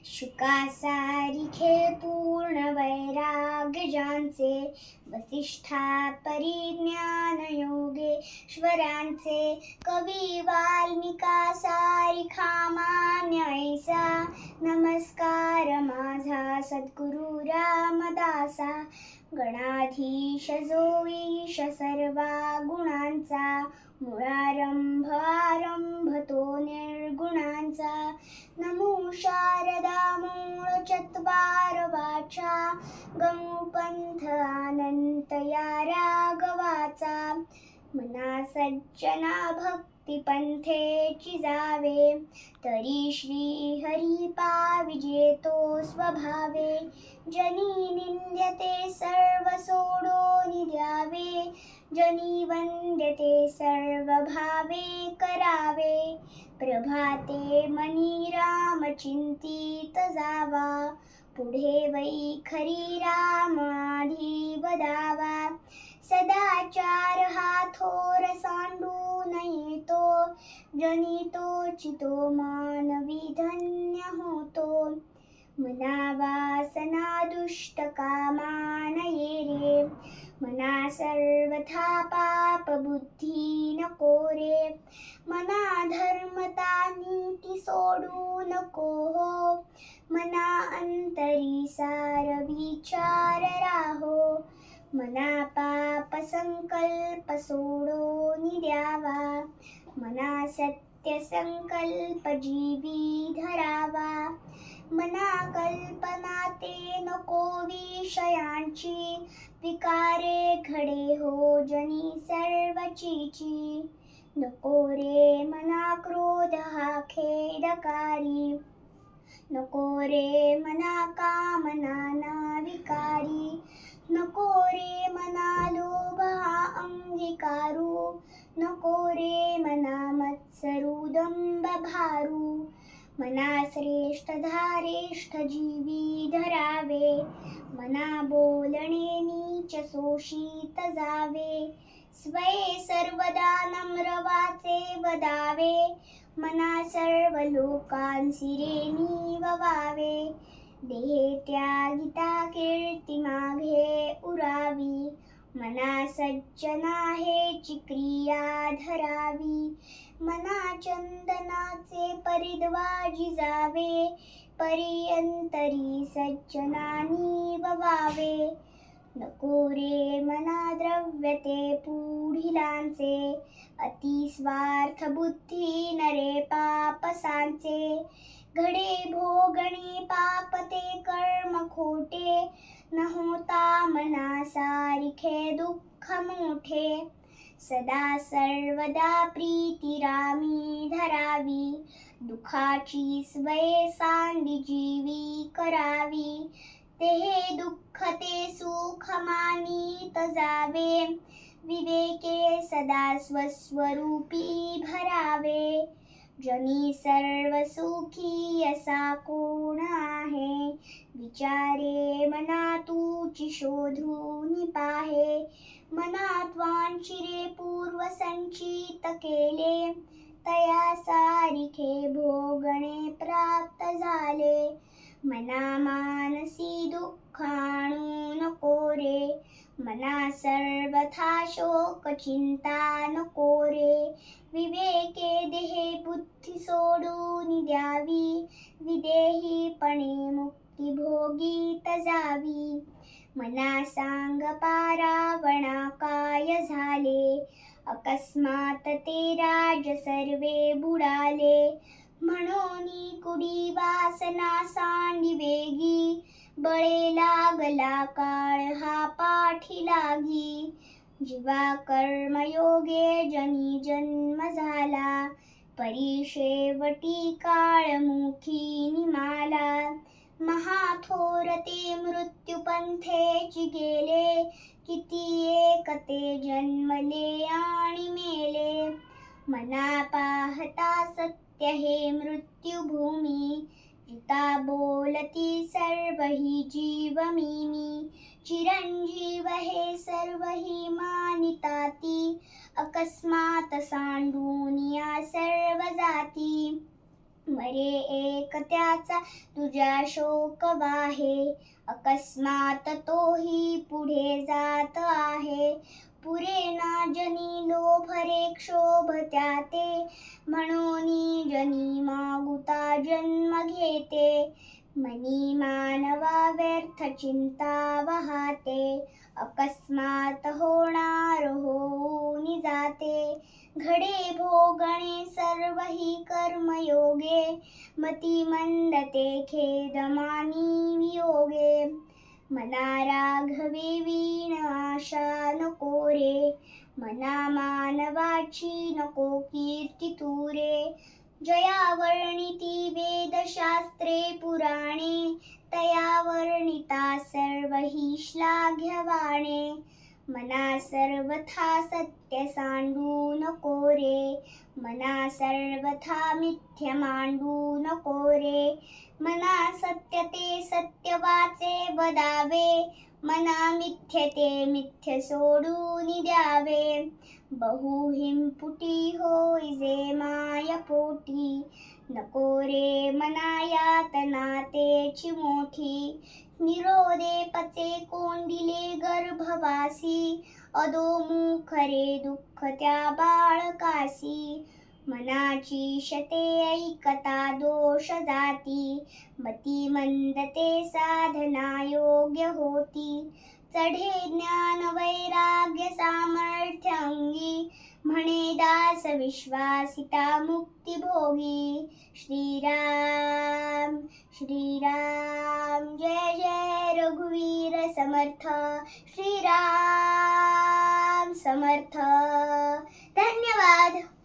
शुका सारिखे पूर्ण वैराग्य ज्यांचे, वसिष्ठा परिज्ञान योगेश्वरांचे, कवी वाल्मिका सारिखा मान्य ऐसा, नमस्कार माझा सद्गुरु रामदासा. गणाधीश जो ईश सर्वा गुणांचा, मूळारंभ आरंभ तो निर्गुणांचा. नमो शारदा मूळ चत्वार वाचा, गमू पंथ अनंत या राघवाचा. मना सज्जना भक्ती पंथेची जावे, तरी श्री हरी पाविजे तो स्वभावे. जनी निंद्यते सर्व सोडून द्यावे, जनी वंद्यते सर्व भावे करावे. प्रभाते मनी राम चिंतित जावा, पुढे वै खरी राम आधी वदावा. सदाचार हा थोर सांडून येतो, जनी तोचितो मानवी धन्य होतो. मना वासना दुष्ट कामा नये रे, मना सर्वथा पाप बुद्धी नको रे. मना धर्मता नीती सोडू नको हो, मना अंतरी सार विचार राहो. मना पाप संकल्प सोडून द्यावा, मना सत्य संकल्प जीवी धरावा. मना कल्पना ते नको विषयांची, विकारे घडे हो जनी सर्वचीची. नको रे मना क्रोध हा खेदकारी, नको रे मना कामना ना विकारी. नको रे मना लोभ हा अंगीकारू, नको रे मना मत्सरू दंभ भारू. मना श्रेष्ठ धारेष्ठ जीवी धरावे, मना बोलणे नीच शोषित जावे. स्वये सर्वदा नम्र वाचे वदावे, मना सर्व लोकांसी रे निववावे. देहे त्यागिता कीर्ती मागे उरावी, मना सज्जना हेची क्रिया धरावी. मना चंदनाचे परिद्वाजी जावे, परियंतरी सज्जनानी ववावे. नको रे मना द्रव्य ते पुढिलांचे, अति स्वार्थ बुद्धी नरे पापसांचे. घडे भोगणे पाप ते कर्म खोटे, न होता मना सारिखे दुःख मोठे. सदा सर्वदा प्रीती रामी धरावी, दुःखाची स्वये सांडी जीवी करावी. तेहे दुःख ते सुख मानित जावे, विवेके सदा स्वस्वरूपी भरावे. जनी सर्व सुखी असा कोण आहे, विचारे मना तूची शोधून पाहे. मना त्वांचिरे पूर्व संचित केले, तया सारिखे भोगणे प्राप्त झाले. मना मानसी दुःख आणू नको रे, मना सर्वथा शोक चिंता नको रे. विवेके देहे बुद्धी सोडून द्यावी, विदेहीपणे मुक्ती भोगीत जावी. मना सांग पारावणा काय झाले, अकस्मात ते राज सर्वे बुडाले. म्हणून कुडी वासना सांडी वेगी, बळे लागला काळ हा पाठी लागी. जीवा कर्मयोगे जनी जन्म झाला, परी शेवटी काळमुखी निमाला. महाथोर ते मृत्यू पंथेची गेले, किती एक ते जन्मले आणि मेले. मना पाहता सत्य हे मृत्युभूमी, जिता बोलती सर्व ही जीव मी. चिरंजीव हे सर्व ही मानिताती, अकस्मात सांडून या सर्व जाती. मरे एक त्याचा तुझ्या शोक वाहे, अकस्मात तोही पुढे जात आहे. पुरे ना जनी लोभ रे क्षोभ त्याते, म्हणून जनी मागुता जन्म घेते. मनी मानवा व्यर्थ चिंता वाहते, अकस्मात होणार होऊन जाते. घडे भोगणे सर्व ही कर्मयोगे, मती मंदते खेदमानी वियोगे. मना राघवे वीण आशा नको रे, मना मानवाची नको कीर्ती तुरे. जया वर्णिती वेदशास्त्रे पुराणे, तया वर्णिता सर्व ही श्लाघ्यवाणे. मना सर्वथा सत्य सांडू नको रे, मना सर्वथा मिथ्य मांडू नको रे. मना सत्य ते सत्य वाचे बदावे, मना मिथ्य ते मिथ्य सोडून द्यावे. बहुहिंपुटी होय जे माय पोटी, नको रे मना यातना तेची मोठी. निरोधे पचे कोंडिले गर्भवासी, अधोमुख रे दुःख त्या बाळकासी. मनाची शते ऐकता दोष जाती, मती मंदते साधना योग्य होती. चढे ज्ञान वैराग्य सामर्थ्य अंगी, म्हणे दास विश्वासिता मुक्ती भोगी. श्रीराम श्रीराम जय जय रघुवीर समर्थ, श्रीराम समर्थ. धन्यवाद.